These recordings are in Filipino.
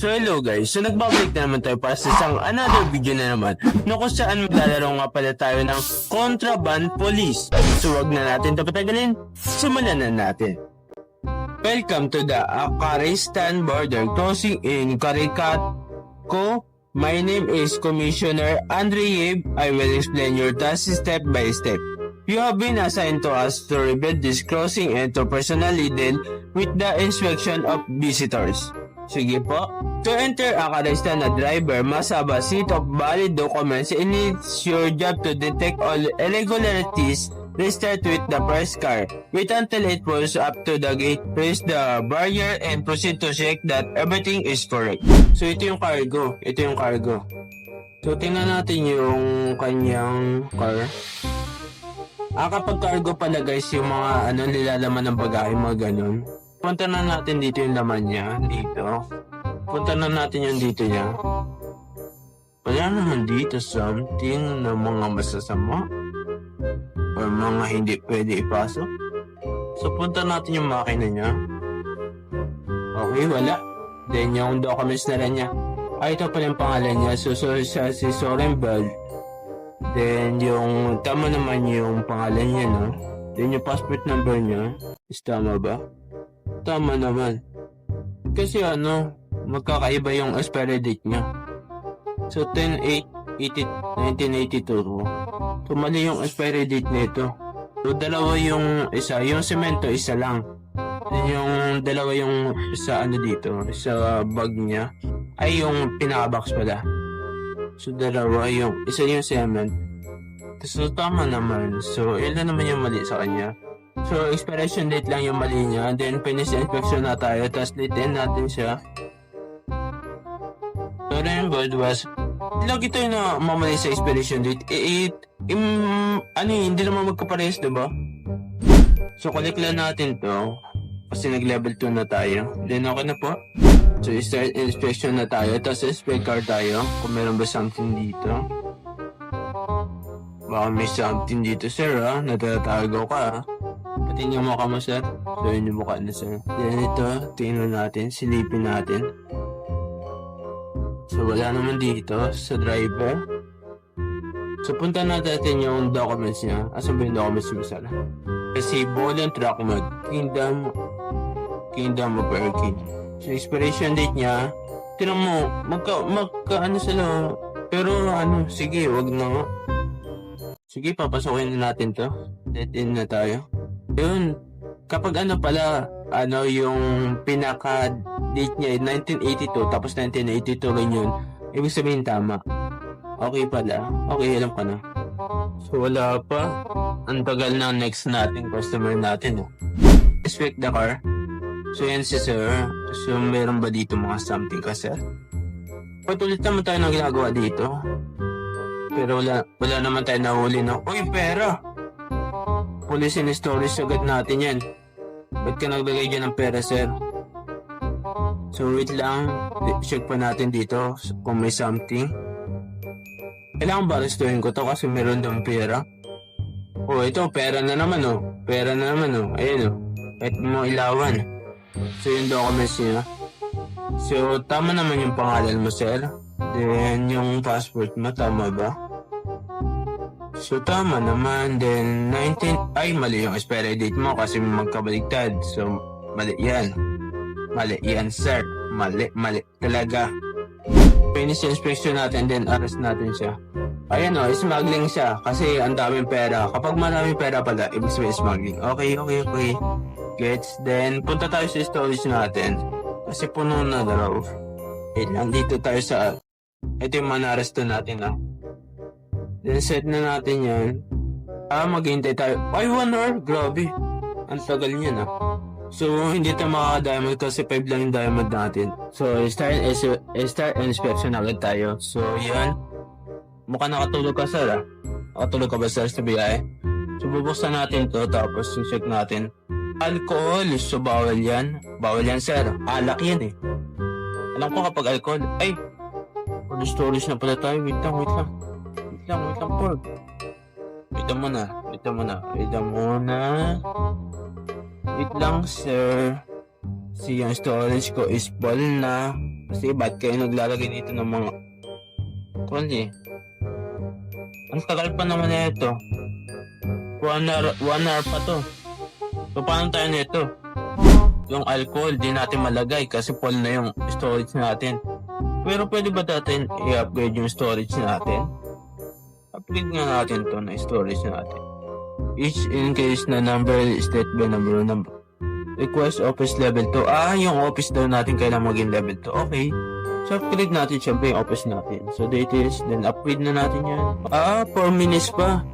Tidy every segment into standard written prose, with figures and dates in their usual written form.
So hello guys, so nagbabalik na naman tayo para sa isang another video na naman na kung saan maglalaro nga pala tayo ng Contraband Police. So wag na natin ito patagalin, simulan na natin. Welcome to the Afghanistan border crossing in Karikatko. My name is Commissioner Andreev. I will explain your task step by step. You have been assigned to us to rebuild this crossing and to personally deal with the inspection of visitors. Sige po. To enter Afghanistan, a driver must have a set of valid documents and it's your job to detect all irregularities. Restart with the first car. Wait until it pulls up to the gate, press the barrier and proceed to check that everything is correct. So ito yung cargo. Ito yung cargo. So tingnan natin yung kanyang car. Kapag cargo pala guys, yung mga nilalaman ng bagahe, mga ganun. Punta na natin dito yung laman niya, dito. Punta na natin yung dito niya. Wala naman dito something na mga masasama. Or mga hindi pwede ipasok. So punta natin yung makina niya. Okay, wala. Then yung documents na rin niya. Ito pala yung pangalan niya. So siya si Soren Bell. Then yung tama naman yung pangalan niya, no? Then yung passport number niya. Is tama ba? Tama naman. Kasi magkakaiba yung expiry date niya. So 10/8/1982. So mali yung expiry date nito. So dalawa yung isa, yung semento isa lang. Yung dalawa yung isa dito, sa bag niya ay yung pinaka-box pala. So dalawa yung isa yung cement. So tama naman. So ilan naman yung mali sa kanya? So expiration date lang yung mali niya. Then finish inspection na tayo. Tapos litin natin siya. So then God was lagi tayo na mamali sa expiration date. Hindi naman magkaparehas, diba? So collect lang natin to. Kasi nag-level 2 na tayo. Then okay na po. So start inspection na tayo. Tapos inspect car tayo. Kung meron ba something dito. Baka may something dito, sir, ha? Natatago ka, ha? Pati yung mukha mo, sir. So yun yung mukha na, sir. Then ito, tingnan natin. Silipin natin. So wala naman dito sa driver. So punta natin yung documents niya. Asan ba yung documents mo, sir? Kasi ball and track mode. Kingdom of Erkin. So expiration date niya. Tignan mo, sila. Pero sige, wag na nga. Sige, papasokin na natin to. Let in na tayo. Yun. Kapag pala, yung pinaka-date niya 1982, tapos 1982 rin yun. Ibig sabihin tama. Okay pala. Okay, alam ka na. So, wala pa. Ang tagal na next natin customer natin. Inspect the car. So, yan si sir. So, meron ba dito mga something ka, sir? Patulit naman tayo ng ginagawa dito. Pero wala naman tayo nahuli na, uy, pera! Police in storage agad natin yan. Ba't ka naglagay dyan ng pera, sir? So, wait lang. Check pa natin dito kung may something. Kailangan ba restorin ko to kasi meron ng pera? Oh, ito, pera na naman, Pera na naman, Ayun, Kahit mo ilawan. So, yung documents niya. So, tama naman yung pangalan mo, sir. Then, yung passport mo, tama ba? So, tama naman. Then, mali yung expiry date mo kasi magkabaligtad. So, mali yan. Mali yan, sir. Mali talaga. Finish inspection natin, then arrest natin siya. Ayan smuggling siya kasi ang daming pera. Kapag maraming pera pala, ibig sabihin smuggling. Okay. Gets. Then, punta tayo sa storage natin. Kasi puno na daw. Dito tayo sa... Ito yung mana-arresto natin, Then, set na natin yan. Maghihintay tayo. 1 hour? Grabe. Ang tagal niya, So, hindi tayo makaka-diamond kasi 5 lang yung diamond natin. So, start inspection agad tayo. So, yan. Mukhang nakatulog ka, sir, Nakatulog ka ba, sir, sa biyahe? So, bubuksan natin to tapos check natin. Alcohol. So, bawal yan. Bawal yan, sir. Alak yan, Alam ko kapag alcohol. Ay! Full storage na pala tayo. Wait lang, Paul. Wait muna. Wait lang, sir. Si yung storage ko is full na. Kasi ba't kayo naglalagay dito ng mga kundi? Ang tagal pa naman na ito. 1 hour pa to. So paano tayo nito? Yung alcohol di natin malagay kasi full na yung storage natin. Pero pwede ba natin i-upgrade yung storage natin? Upgrade nga natin to na storage natin. Each increase na number is set by number. Request office level 2. Yung office daw natin kailangan maging level 2. Okay. So upgrade natin syempre yung office natin. So details, then upgrade na natin yan. 4 minutes pa.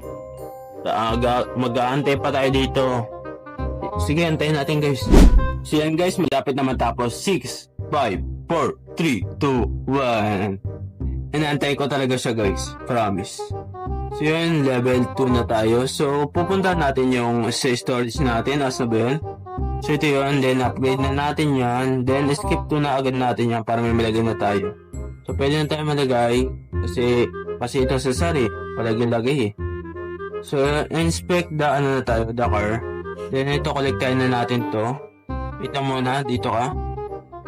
Mag-aantay pa tayo dito. Sige, antayin natin guys. So yan guys, malapit na matapos. 6, 5, 4, 3, 2, 1. Inaantay ko talaga siya guys. Promise. So yun, level 2 na tayo. So pupunta natin yung sa storage natin. Asa ba yun? So ito yun. Then upgrade na natin yan. Then skip 2 na agad natin yan para may malagay na tayo. So pwede na tayo malagay. Kasi ito sa sari. Palagay-lagay eh. So inspect the na tayo. The car. Then ito kolektahin na natin to. Ito muna. Dito ka.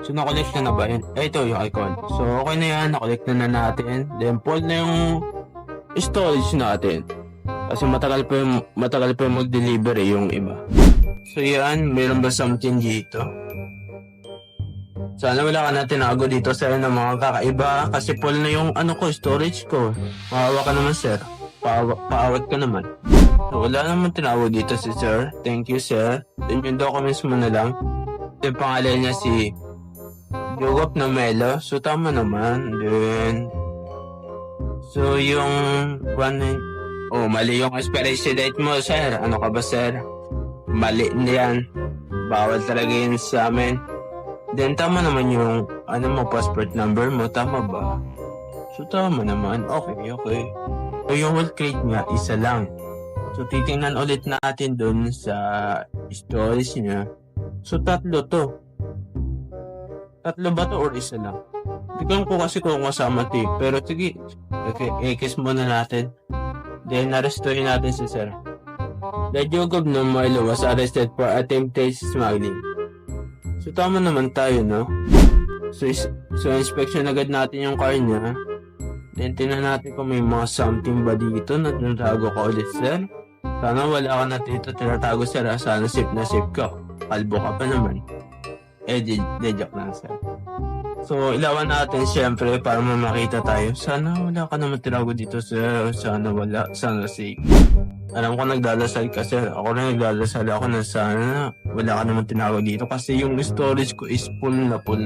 So na-collect na ba yun? Ito yung icon. So okay na yan. Na-collect na natin. Then full na yung storage natin. Kasi matagal pa yung mag-deliver yung iba. So yan, meron ba something dito? Sana wala ka na tinago dito sir ng mga kakaiba. Kasi full na yung storage ko. Maawa ka naman sir. Paawat ka naman. So, wala naman tinawag dito si sir. Thank you sir. Then yung documents mo na lang. Yung pangalan niya si Jogop na Melo. So tama naman. Then so yung mali yung expiration date mo sir. Ano ka ba sir? Mali yan. Bawal talaga yun sa amin. Then tama naman yung passport number mo. Tama ba? So tama naman. Okay. So yung whole crate niya isa lang. So titingnan ulit natin dun sa storage niya. So 3 to. 3 ba to or isa lang? Tignan ko kasi kung kasama to eh. Pero sige. Okay, i-kiss muna natin. Then arrestuhin natin si sir. The Jogop na Milo was arrested for attempted smuggling. So tama naman tayo, no? So inspection agad natin yung car niya. Then tingnan natin kung may mga something ba dito na tinatago ka ulit, sir. Sana wala ka na dito tinatago, sir. Sana safe na safe ka. Kalbo ka pa naman. Joke lang, sir. So ilawan natin syempre para makita tayo. Sana wala ka naman tinago dito, sir. Sana wala. Sana safe. Alam ko nagdadasal ka sir. Ako na nagdadasal ako na sana wala ka naman tinawag dito kasi yung storage ko is full na po.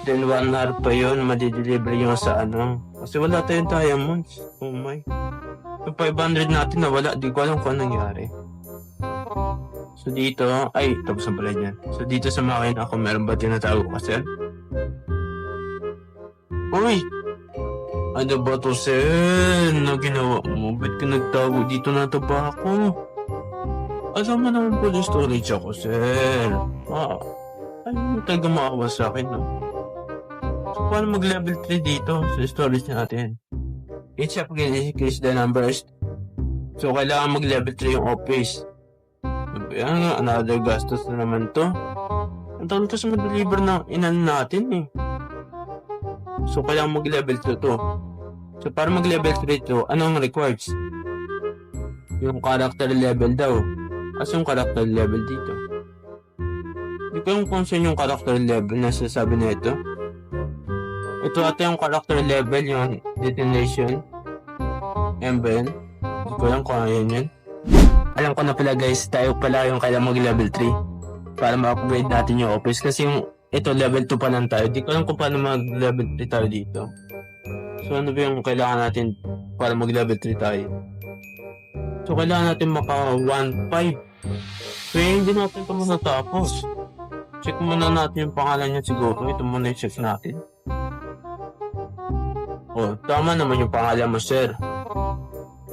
Then 1 hour pa yun, madideliver yung sa kasi wala tayong diamonds. Oh my. Yung 500 natin na wala, di ko alam kung anong nangyari. So dito, tapos ang pala dyan. So dito sa makina ako, meron ba tinatawag ka sir? Uy! Ano ba to sir? Na ginawa mo? Ba't ka nagtago dito na ba ako? Alam mo naman po yung storage ako sir. Ay, talaga makawa sa akin no? So paano mag level 3 dito sa storage natin? Each upgrade increase the numbers. So kailangan mag level 3 yung office. Yan, another gastos na naman to. Ang taon kasi mag-deliver ng natin eh. So kailangan mag level 2 to. So para mag level 3 to, anong requires? Yung character level daw. Kasi yung character level dito. Hindi ko yung kung saan yung character level na sasabi na ito. Ito ata yung character level, yung detonation. Yan ba yun? Hindi ko lang kung ano yun. Alam ko na pala guys, tayo pala yung kailangan mag level 3 para ma-upgrade natin yung office. Kasi yung ito level 2 pa lang tayo. Di ko alam kung paano mag level 3 tayo dito. So ano ba yung kailangan natin para mag level 3 tayo? So kailangan natin maka 1.5. So hindi natin ito muna tapos. Check muna natin yung pangalan niya siguro. Ito muna yung check natin. Oh, tama naman yung pangalan mo sir.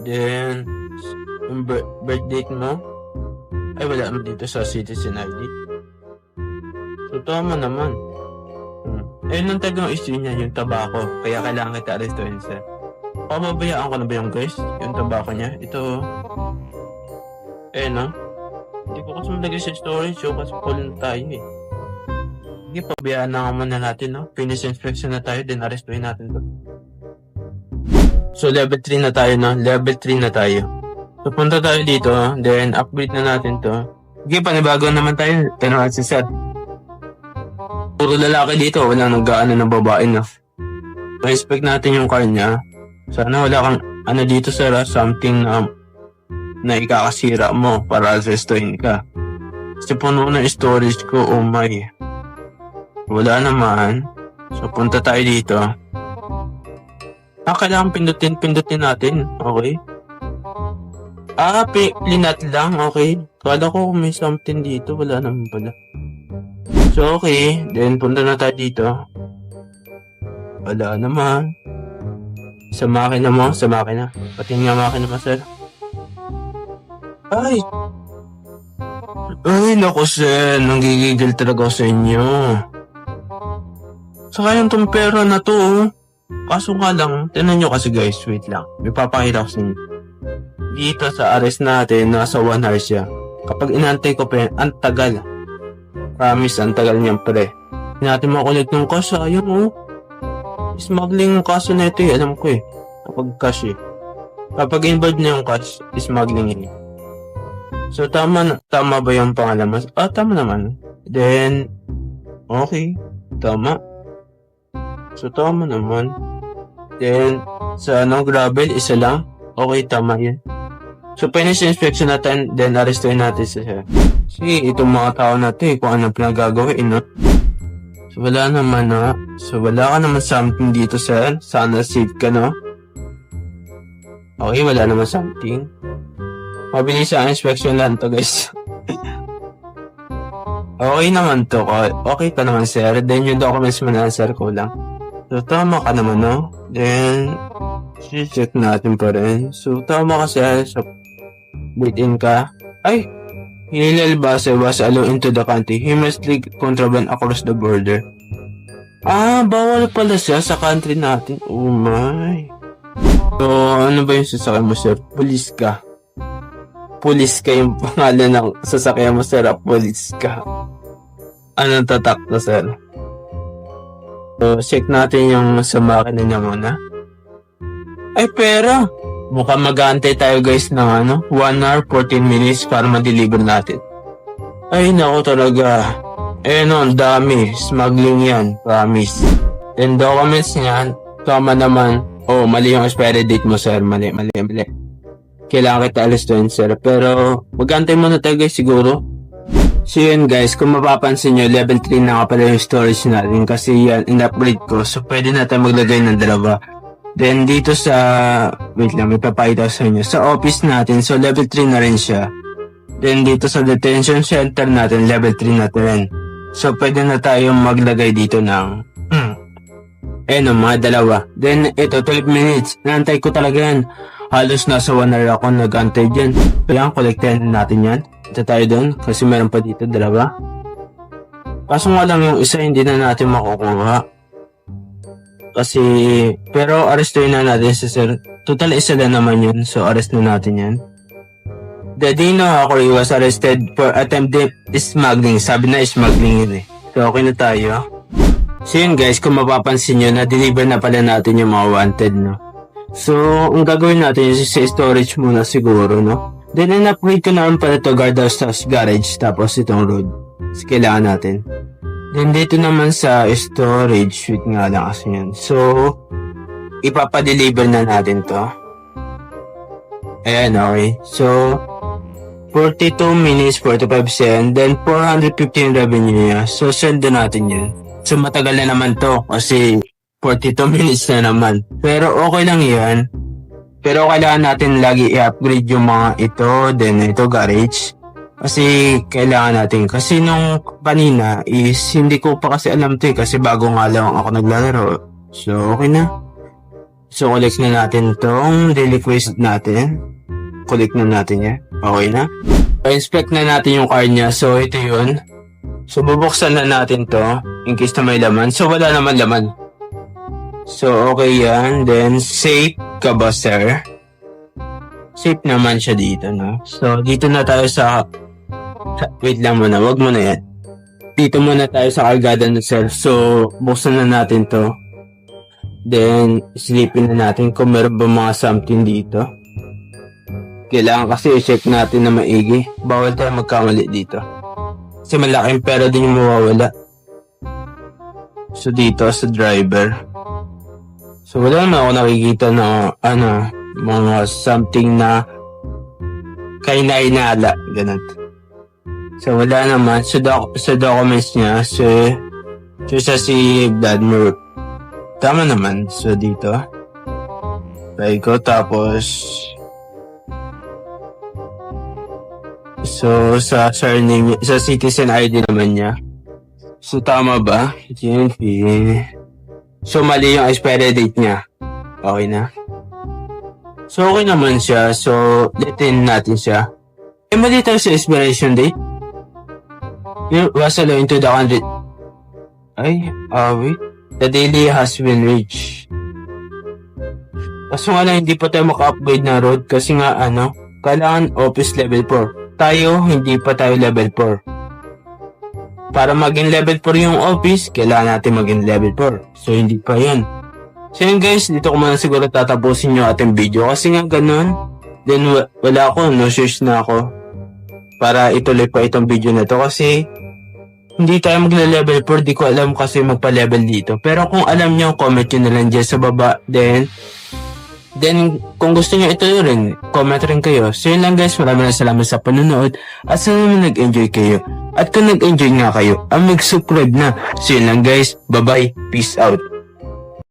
Then yung birth date mo ay wala naman dito sa citizen ID. So tama naman. Nang tagang issue niya yung tabako. Kaya kailangan kita arrestuhin sir. Pababayaan ko na ba yung guys? Yung tabako niya. Ito no? Hindi ko kasi malagay sa storage kasi full na tayo eh. Sige, pabayaan na nga muna natin, no? Finish inspection na tayo, then arrestuin natin to. So, level 3 na tayo, no? Level 3 na tayo. So, punta tayo dito, then upgrade na natin to. Sige, panibago naman tayo. Tanungan si Sir. Puro lalaki dito, walang nag-aano ng babae, no? Ma-inspect natin yung car niya. Sana wala kang, ano dito, Sir, something na ikakasira mo para arrestuin ka. Kasi puno na storage ko, oh my. Wala naman. So, punta tayo dito. Kailangan pindutin natin. Okay. Linat lang. Okay. Kala ko may something dito. Wala naman pala. So, okay. Then, punta na tayo dito. Wala naman. Sa makina mo. Sa makina. Patingin nga makina mo, sir. Ay, naku, sir. Nanggigigil talaga ako sa inyo. Saka yung tong pera na to, oh. Kaso nga lang, tinan nyo kasi guys, wait lang. May papakita ko sa inyo. Dito sa arrest natin, nasa 1 hour siya. Kapag inantay ko pa, ang tagal. Promise, ang tagal niyan pre. Hindi natin makulit ng cash, ayun oh. Smuggling yung kaso na ito eh, alam ko eh. Kapag cash eh. Kapag involved na yung cash, smuggling yun. So tama ba yung pangalan mo? Tama naman. Then, okay. Tama. So, tama naman. Then, sa gravel, isa lang. Okay, tama yun. So, finish inspection natin, then arrestuin natin siya. Kasi, itong mga tao natin, kung anong pinagagawin, no? So, wala naman, no? So, wala ka naman something dito, sir. Sana safe ka, no? Okay, wala naman something. Mabilis ang inspection lang to, guys. Okay naman to. Okay ka naman, sir. Then, yung documents mo na, sir, ko lang. So, tama ka naman, no? Then, check natin pa rin. So, tama ka siya. So, within ka. Ay! Illegal base was allowed into the country. He must leave contraband across the border. Bawal pala siya sa country natin. Oh my. So, ano ba yung sasakyan mo, sir? Police ka. Police ka yung pangalan ng sasakyan mo, sir. Police ka. Anong tatak na, sir? So, check natin yung sa makina niya muna. Ay, pera! Mukhang mag-aantay tayo guys ng 1 hour, 14 minutes para ma-deliver natin. Ay, naku talaga. Ang dami. Smuggling yan. Promise. Then, documents niyan. Tama naman. Oh, mali yung expiry date mo, sir. Mali. Kailangan kita alistuin, sir. Pero, mag-aantay muna tayo guys siguro. So yun guys, kung mapapansin nyo, level 3 na nga pala yung storage natin kasi yan, in-upgrade ko. So pwede natin maglagay ng dalawa. Then dito sa, wait lang, may papakita sa inyo. Sa office natin, so level 3 na rin siya. Then dito sa detention center natin, level 3 na rin. So pwede na tayong maglagay dito ng, mga dalawa. Then ito, 12 minutes. Naantay ko talaga yan. Halos nasa 1 hour ako nag-antay dyan. Kailangan kolektahin natin yan. Ito tayo doon kasi meron pa dito dalawa. Kaso nga lang yung isa hindi na natin makukuha. Kasi, pero arrestuin na natin si sir. Total isa na naman yun. So arrest na natin yan. Dadino Hakory was arrested for attempted smuggling. Sabi na smuggling yun eh. So okay na tayo. So yun guys, kung mapapansin nyo, na-deliver na pala natin yung mga wanted, no? So, ang gagawin natin is sa storage muna siguro, no? Then, in-upgrade ko naman pala ito, guardhouse garage, tapos itong road. So, kailangan natin. Then, dito naman sa storage, wait nga lang kasi yan. So, ipapadeliver na natin to. Ayan, okay. So, 42 minutes, 45 cents, then 415 revenue niya. So, send na natin yun. So, matagal na naman to kasi 42 minutes na naman. Pero okay lang yan. Pero kailangan natin lagi i-upgrade yung mga ito, then ito garage. Kasi kailangan natin. Kasi nung kanina is hindi ko pa kasi alam to eh. Kasi bago nga lang ako naglalaro. So okay na. So collect na natin tong daily quest natin. Collect na natin yan. Okay na. Pa-inspect na natin yung car niya. So ito yun. So bubuksan na natin to. In case na may laman. So wala naman laman. So, okay yan. Then, safe ka ba, sir? Safe naman siya dito, no? So, dito na tayo sa Wait lang muna, wag mo na yan. Dito muna tayo sa Calgada na sir. So, buksan na natin to. Then, silipin na natin kung meron ba mga something dito. Kailangan kasi i-check natin na maigi. Bawal tayo magkamali dito. Kasi malaking pera din yung mawawala. So, dito sa driver. So, wala na ako nakikita na, mga something na kainainala. Ganun. So, wala naman. Sa documents niya, sa si Vladimir. Tama naman. So, dito. Try ko. Tapos, so, sa surname, sa citizen ID naman niya. So, tama ba? GNP. So, mali yung expiry date niya. Okay na? So, okay naman siya. So, litin natin siya. Mali tayo sa expiration date. Was allowed into the country. Wait. The daily has been reached. Kaso nga lang, hindi pa tayo maka-upgrade na road kasi nga, kailangan office level 4. Tayo, hindi pa tayo level 4. Para maging level 4 yung office, kailangan natin maging level 4. So, hindi pa yan. So, yun guys, dito ko muna siguro tatapusin yung ating video kasi nga ganun. Then, wala ako, no shoes na ako. Para ituloy pa itong video na to kasi hindi tayo magle-level 4, di ko alam kasi magpa-level dito. Pero kung alam nyo, comment nyo na lang dyan sa baba. Then kung gusto nyo ito rin, comment rin kayo. So yun lang guys, maraming salamat sa panonood. At sana naman nag-enjoy kayo. At kung nag-enjoy nga kayo, mag-subscribe na. So yun lang guys, bye-bye, peace out.